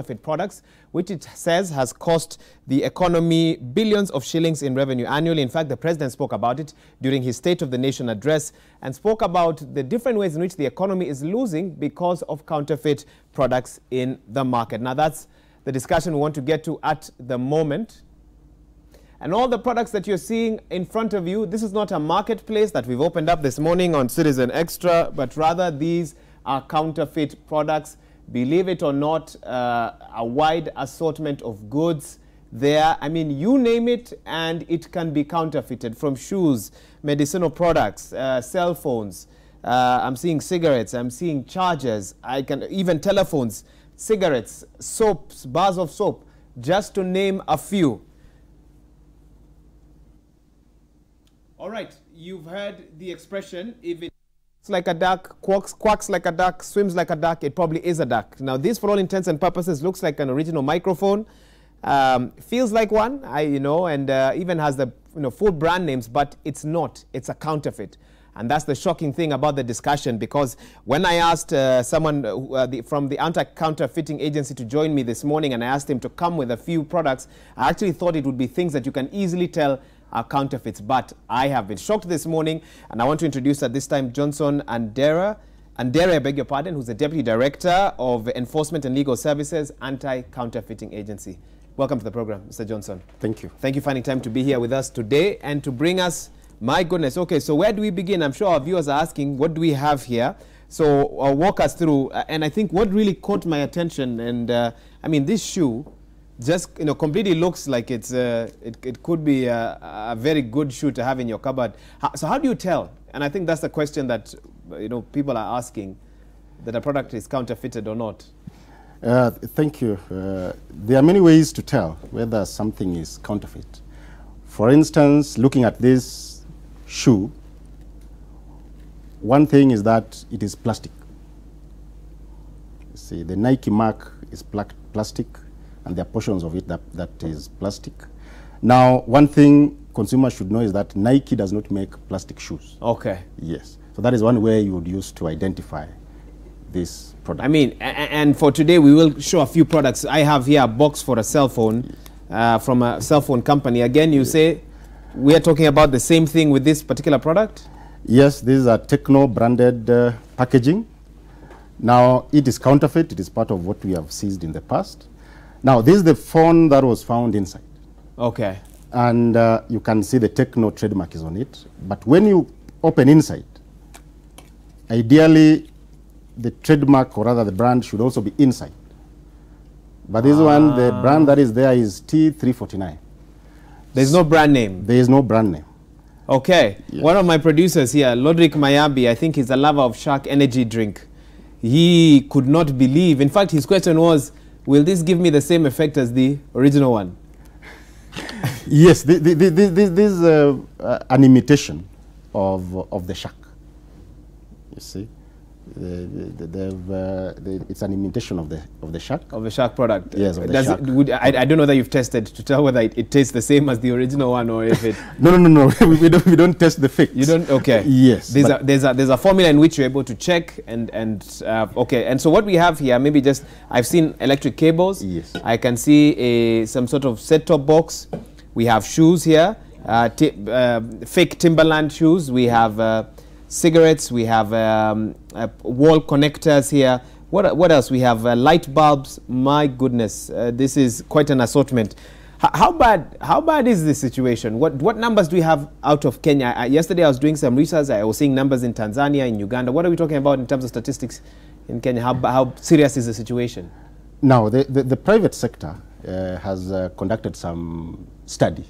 counterfeit products, which it says has cost the economy billions of shillings in revenue annually. In fact, the president spoke about it during his State of the Nation address and spoke about the different ways in which the economy is losing because of counterfeit products in the market. Now, that's the discussion we want to get to at the moment. And all the products that you're seeing in front of you, this is not a marketplace that we've opened up this morning on Citizen Extra, but rather these are counterfeit products. Believe it or not, a wide assortment of goods there. I mean, you name it and it can be counterfeited, from shoes, medicinal products, cell phones. I'm seeing cigarettes, I'm seeing chargers, even telephones, cigarettes, soaps, bars of soap, just to name a few. All right, you've heard the expression, if it's like a duck, quacks like a duck, swims like a duck, it probably is a duck. Now, this, for all intents and purposes, looks like an original microphone. Feels like one, and even has the full brand names, but it's not. It's a counterfeit. And that's the shocking thing about the discussion, because when I asked someone from the anti-counterfeiting agency to join me this morning, and I asked him to come with a few products, I actually thought it would be things that you can easily tell are counterfeits. But I have been shocked this morning, and I want to introduce at this time Johnson Andere, I beg your pardon, who's the Deputy Director of Enforcement and Legal Services, Anti-Counterfeiting Agency. Welcome to the program, Mr. Johnson. Thank you. Thank you for finding time to be here with us today and to bring us, my goodness, okay, so where do we begin? I'm sure our viewers are asking, what do we have here? So walk us through, and I think what really caught my attention, and I mean, this shoe just completely looks like it's it could be a very good shoe to have in your cupboard. So how do you tell? And I think that's the question that people are asking, that a product is counterfeited or not. Thank you. There are many ways to tell whether something is counterfeit. For instance, looking at this shoe, one thing is that it is plastic. You see, the Nike mark is plastic, and there are portions of it that is plastic. Now, one thing consumers should know is that Nike does not make plastic shoes. Okay. Yes. So that is one way you would use to identify this product. I mean, and for today, we will show a few products. I have here a box for a cell phone from a cell phone company. Again, you say we are talking about the same thing with this particular product? Yes, these are Techno-branded packaging. Now, it is counterfeit. It is part of what we have seized in the past. Now, this is the phone that was found inside. Okay. And you can see the Techno trademark is on it. But when you open inside, ideally, the trademark, or rather the brand, should also be inside. But this one, the brand that is there is T349. There's no brand name? There is no brand name. Okay. Yes. One of my producers here, Lodrick Mayabi, I think he's a lover of Shark energy drink. He could not believe. In fact, his question was, will this give me the same effect as the original one? Yes, this is an imitation of the shark. You see, it's an imitation of the shark. Of the shark product. Yes, of the shark. I don't know that you've tested to tell whether it tastes the same as the original one, or if it. No. we don't test the fake. You don't. Okay. Yes. There's a formula in which you're able to check okay. And so what we have here, maybe just I've seen electric cables. Yes. I can see some sort of set-top box. We have shoes here, fake Timberland shoes. We have cigarettes. We have wall connectors here. What else? We have light bulbs. My goodness, this is quite an assortment. How bad is this situation? What numbers do we have out of Kenya? Yesterday I was doing some research. I was seeing numbers in Tanzania, in Uganda. What are we talking about in terms of statistics in Kenya? How serious is the situation? Now, the private sector has conducted some study,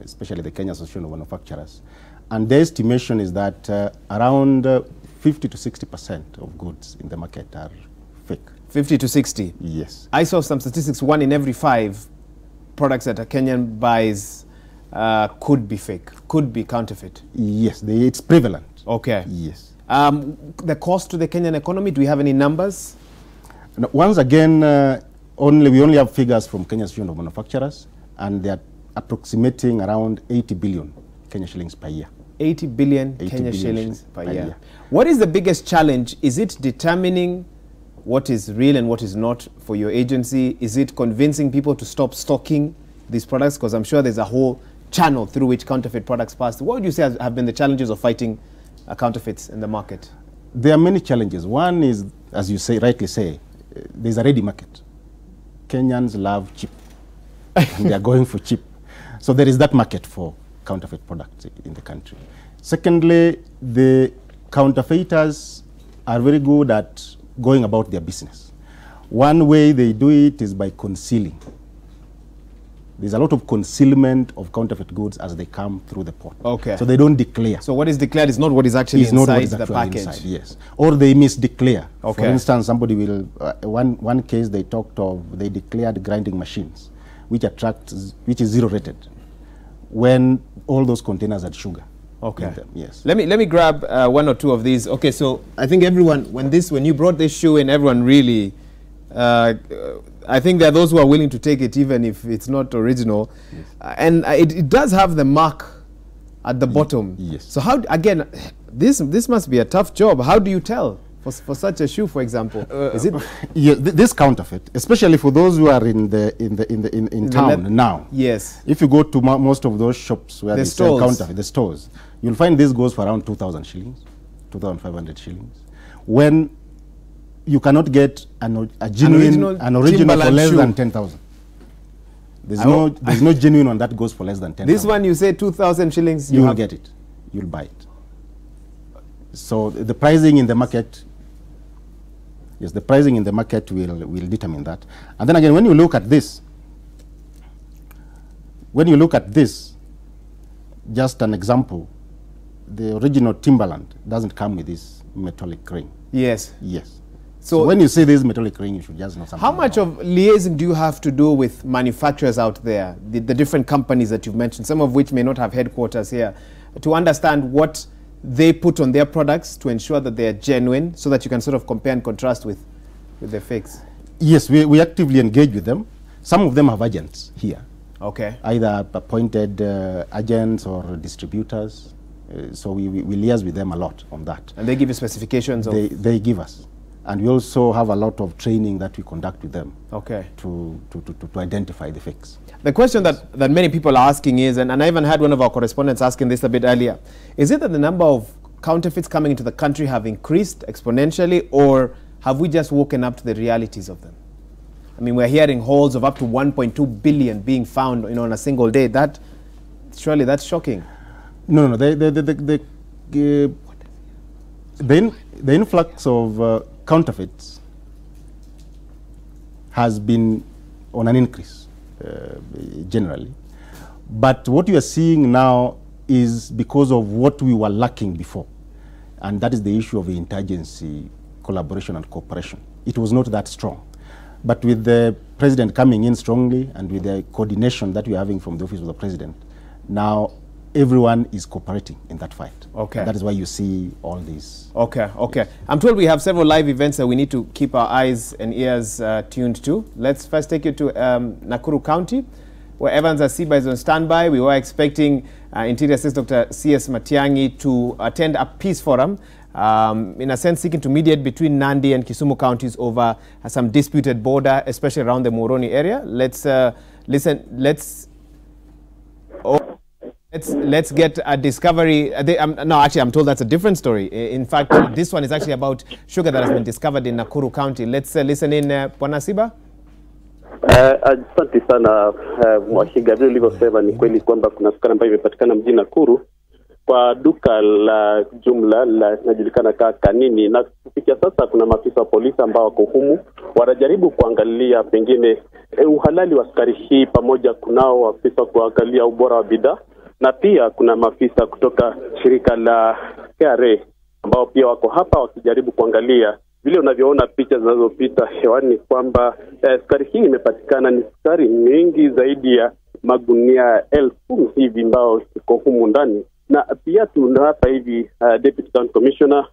especially the Kenya Association of Manufacturers. And the estimation is that around 50 to 60% of goods in the market are fake. 50 to 60? Yes. I saw some statistics, 1 in every 5 products that a Kenyan buys could be fake, could be counterfeit. Yes, it's prevalent. Okay. Yes. The cost to the Kenyan economy, do we have any numbers? Now, once again, we only have figures from Kenya Association of Manufacturers, and they are approximating around 80 billion Kenya shillings per year. 80 billion Kenya shillings per year. What is the biggest challenge? Is it determining what is real and what is not for your agency? Is it convincing people to stop stocking these products? Because I'm sure there's a whole channel through which counterfeit products pass. What would you say have been the challenges of fighting counterfeits in the market? There are many challenges. One is, as you say, rightly say, there's a ready market. Kenyans love cheap, and they are going for cheap. So there is that market for counterfeit products in the country. Secondly, the counterfeiters are very good at going about their business. One way they do it is by concealing. There's a lot of concealment of counterfeit goods as they come through the port. Okay. So they don't declare. So what is declared is not what is actually inside the package. Inside, yes. Or they misdeclare. Okay. For instance, somebody will, one case they talked of, they declared grinding machines, which is zero rated, when all those containers had sugar. Okay. In them. Yes. Let me grab one or two of these. Okay, so I think everyone, when you brought this shoe in, everyone really, I think there are those who are willing to take it even if it's not original. Yes. And it does have the mark at the bottom. Yes. So how, again, this must be a tough job. How do you tell for such a shoe, for example? Is it? Yeah, this counterfeit, especially for those who are in town now. Yes. If you go to most of those shops where they sell counterfeit, the stores, you'll find this goes for around 2,000 shillings, 2,500 shillings. When you cannot get an original for less than 10,000. There's no genuine one that goes for less than 10,000. This one you say 2,000 shillings. You will get it. You'll buy it. So the pricing in the market, yes, the pricing in the market will determine that. And then again, when you look at this, just an example, the original Timberland doesn't come with this metallic ring. Yes. Yes. So when you say this metallic ring, you should just know something. How much of liaising do you have to do with manufacturers out there, the different companies that you've mentioned, some of which may not have headquarters here, to understand what they put on their products to ensure that they are genuine, so that you can sort of compare and contrast with the fakes? Yes, we actively engage with them. Some of them have agents here. Okay. Either appointed agents or distributors. So we liaise with them a lot on that. And they give you specifications? They give us. And we also have a lot of training that we conduct with them. Okay. To identify the fakes. The question that many people are asking is, and I even had one of our correspondents asking this a bit earlier, is it that the number of counterfeits coming into the country have increased exponentially, or have we just woken up to the realities of them? I mean, we're hearing hauls of up to 1.2 billion being found, on a single day. Surely that's shocking. No. The influx of counterfeits has been on an increase generally. But what you are seeing now is because of what we were lacking before. And that is the issue of the interagency collaboration and cooperation. It was not that strong. But with the president coming in strongly and with the coordination that we're having from the office of the president, now everyone is cooperating in that fight. Okay. And that is why you see all these. Okay. I'm told we have several live events that we need to keep our eyes and ears tuned to. Let's first take you to Nakuru County, where Evans Asiba is on standby. We were expecting Interior Secretary Dr. C.S. Matiang'i to attend a peace forum, in a sense seeking to mediate between Nandi and Kisumu counties over some disputed border, especially around the Muhoroni area. Let's listen. Let's get a discovery. No, actually, I'm told that's a different story. In fact, this one is actually about sugar that has been discovered in Nakuru County. Let's listen in, Bwana Asiba. Asante sana Mwashiga. Vile ulivyosema ni kweli kwamba kuna sukari ambayo imepatikana mjini Nakuru kwa duka la jumla linajulikana kama Kanini, na kufikia sasa kuna maafisa wa polisi ambao wako humu wanajaribu kuangalia pengine uhalali wa sukari hii, pamoja kunao afisa kuangalia ubora wa bidhaa, na pia kuna maafisa kutoka shirika la KRA ambao pia wako hapa wakijaribu kuangalia. Vile unavyoona picha zinazopita hewani kwamba sukari hii imepatikana ni sukari mingi zaidi ya magunia 1000 hivi ambao iko humu ndani. Na pia tuna hapa hivi Deputy County Commissioner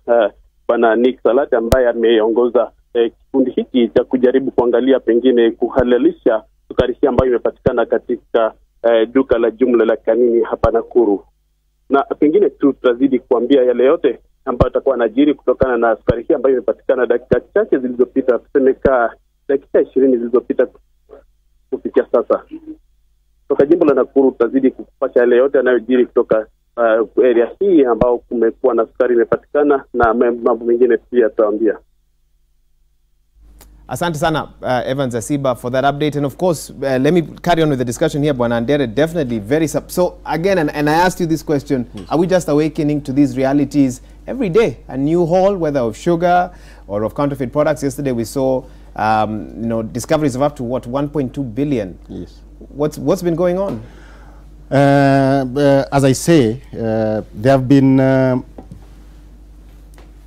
Bwana Nick Salate ambaye ameongoza kikundi hiki cha kujaribu kuangalia pengine kuhalalisha sukari hii ambayo imepatikana katika duka la jumla la Kanini hapa Nakuru. Na pengine tu tutazidi kuambia yale yote ambayo atakuwa anajiri kutokana na sukari hii ambayo imepatikana dakika chache zilizopita, tusemeka dakika 20 zilizopita kufikia sasa. Kutoka jimbo la Nakuru tutazidi kupata yale yote yanayojiri kutoka area hii ambao kumekuwa na sukari imepatikana na mambo mengine pia tutaambia. Asante sana, Evans Asiba, for that update. And of course, let me carry on with the discussion here, Bwana Andere. Definitely very... So again, and I asked you this question, yes. Are we just awakening to these realities every day? A new haul, whether of sugar or of counterfeit products. Yesterday we saw, discoveries of up to, what, 1.2 billion? Yes. What's been going on? As I say, there have been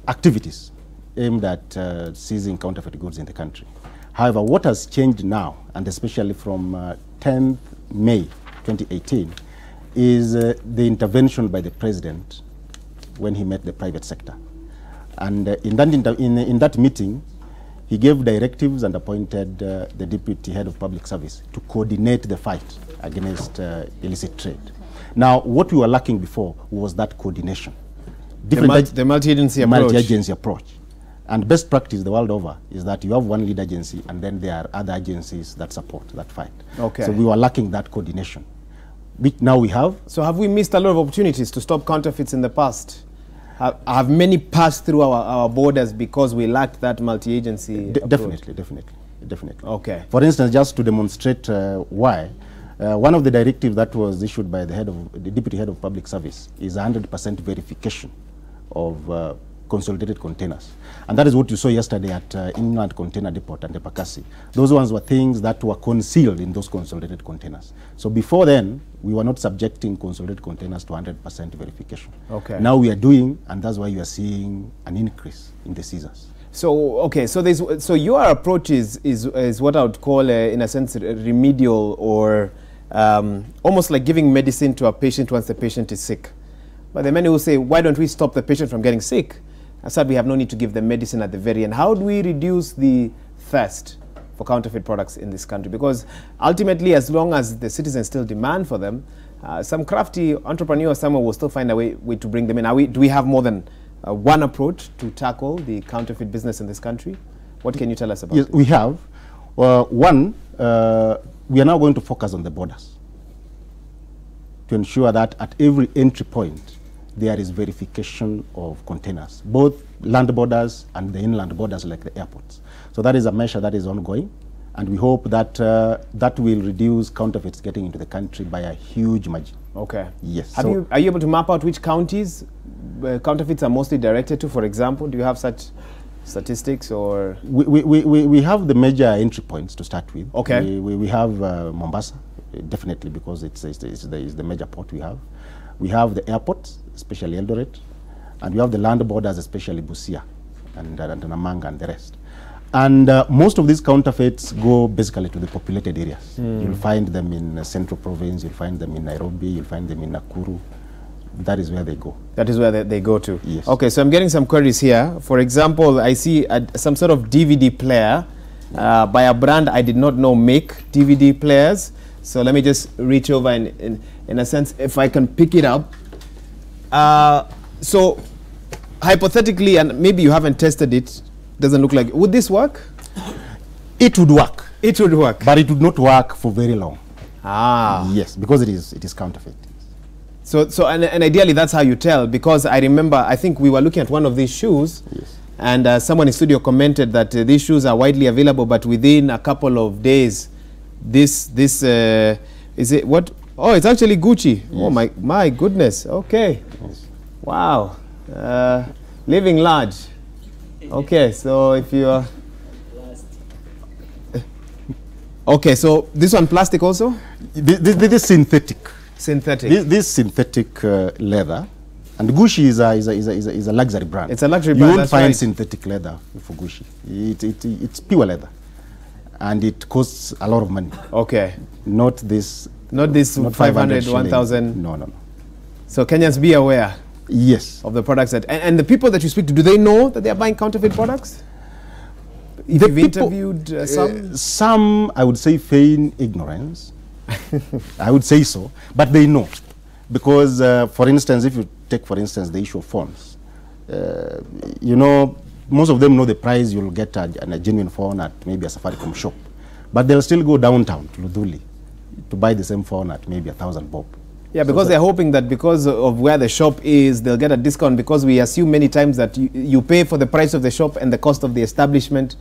activities aimed at seizing counterfeit goods in the country. However, what has changed now, and especially from 10th May 2018, is the intervention by the president when he met the private sector. And in that meeting, he gave directives and appointed the deputy head of public service to coordinate the fight against illicit trade. Now, what we were lacking before was that coordination. The multi-agency approach. And best practice the world over is that you have one lead agency and then there are other agencies that support that fight. Okay. So we were lacking that coordination, which now we have. So have we missed a lot of opportunities to stop counterfeits in the past? Have many passed through our borders because we lacked that multi-agency approach? Definitely. Okay. For instance, just to demonstrate why, one of the directives that was issued by the deputy head of public service is 100% verification of consolidated containers. And that is what you saw yesterday at Inland Container Depot and Epakasi. Those ones were things that were concealed in those consolidated containers. So before then, we were not subjecting consolidated containers to 100% verification. Okay. Now we are doing, and that's why you are seeing an increase in the seizures. So, okay, so your approach is what I would call, in a sense, remedial, or almost like giving medicine to a patient once the patient is sick. But there are many who say, why don't we stop the patient from getting sick? I said we have no need to give them medicine at the very end. How do we reduce the thirst for counterfeit products in this country? Because ultimately, as long as the citizens still demand for them, some crafty entrepreneur somewhere will still find a way to bring them in. Do we have more than one approach to tackle the counterfeit business in this country? What can you tell us about it? We have. One, we are now going to focus on the borders to ensure that at every entry point, there is verification of containers, both land borders and the inland borders like the airports. So that is a measure that is ongoing, and we hope that that will reduce counterfeits getting into the country by a huge margin. Okay. Yes. Are you able to map out which counties counterfeits are mostly directed to, for example? Do you have such statistics, or? We have the major entry points to start with. Okay. We have Mombasa, definitely, because it's the major port we have. We have the airports, especially Eldoret, and we have the land borders, especially Busia and Namanga and the rest. And most of these counterfeits go basically to the populated areas. You'll find them in Central Province, you'll find them in Nairobi, you'll find them in Nakuru. That is where they go. That is where they go to? Yes. Okay, so I'm getting some queries here. For example, I see some sort of DVD player by a brand I did not know make DVD players. So let me just reach over in a sense, if I can pick it up. So hypothetically, and maybe you haven't tested it, doesn't look like, would this work? It would work. It would work. But it would not work for very long. Ah. Yes, because it is counterfeit. So and ideally that's how you tell, because I remember, I think we were looking at one of these shoes. Yes. And someone in studio commented that these shoes are widely available, but within a couple of days, this is it what? Oh, it's actually Gucci. Yes. Oh my goodness. Okay. Yes. Wow. Living large. Okay, so if you are okay, so this one plastic also? This is synthetic. Synthetic. This synthetic leather, and Gucci is a luxury brand. It's a luxury brand. You won't find synthetic leather for Gucci. It's pure leather, and it costs a lot of money. Okay. Not this 500, 1,000. No. So Kenyans, be aware. Yes. Of the products that, and the people that you speak to, do they know that they are buying counterfeit products? If you've interviewed some? Some, I would say, feign ignorance. I would say so, but they know. Because, for instance, if you take, for instance, the issue of phones, you know, most of them know the price you'll get a genuine phone at maybe a Safaricom shop. But they'll still go downtown to Ludhuli to buy the same phone at maybe 1,000 bob. Yeah, because they're hoping that because of where the shop is, they'll get a discount, because we assume many times that you pay for the price of the shop and the cost of the establishment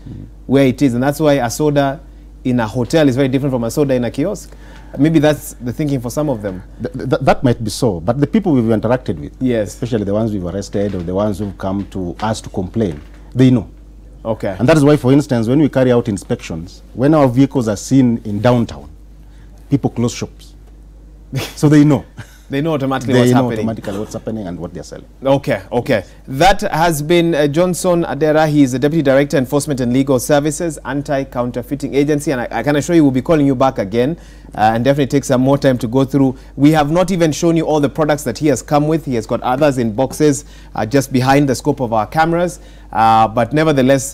where it is. And that's why a soda in a hotel is very different from a soda in a kiosk. Maybe that's the thinking for some of them. That might be so, but the people we've interacted with, yes, especially the ones we've arrested or the ones who've come to us to complain, they know. Okay. And that is why, for instance, when we carry out inspections, when our vehicles are seen in downtown, people close shops. So they know. They know automatically what's happening. They know automatically what's happening and what they're selling. Okay, okay. That has been Johnson Andere. He is the Deputy Director, Enforcement and Legal Services, Anti-Counterfeiting Agency. And I can assure you we'll be calling you back again and definitely take some more time to go through. We have not even shown you all the products that he has come with. He has got others in boxes just behind the scope of our cameras. But nevertheless,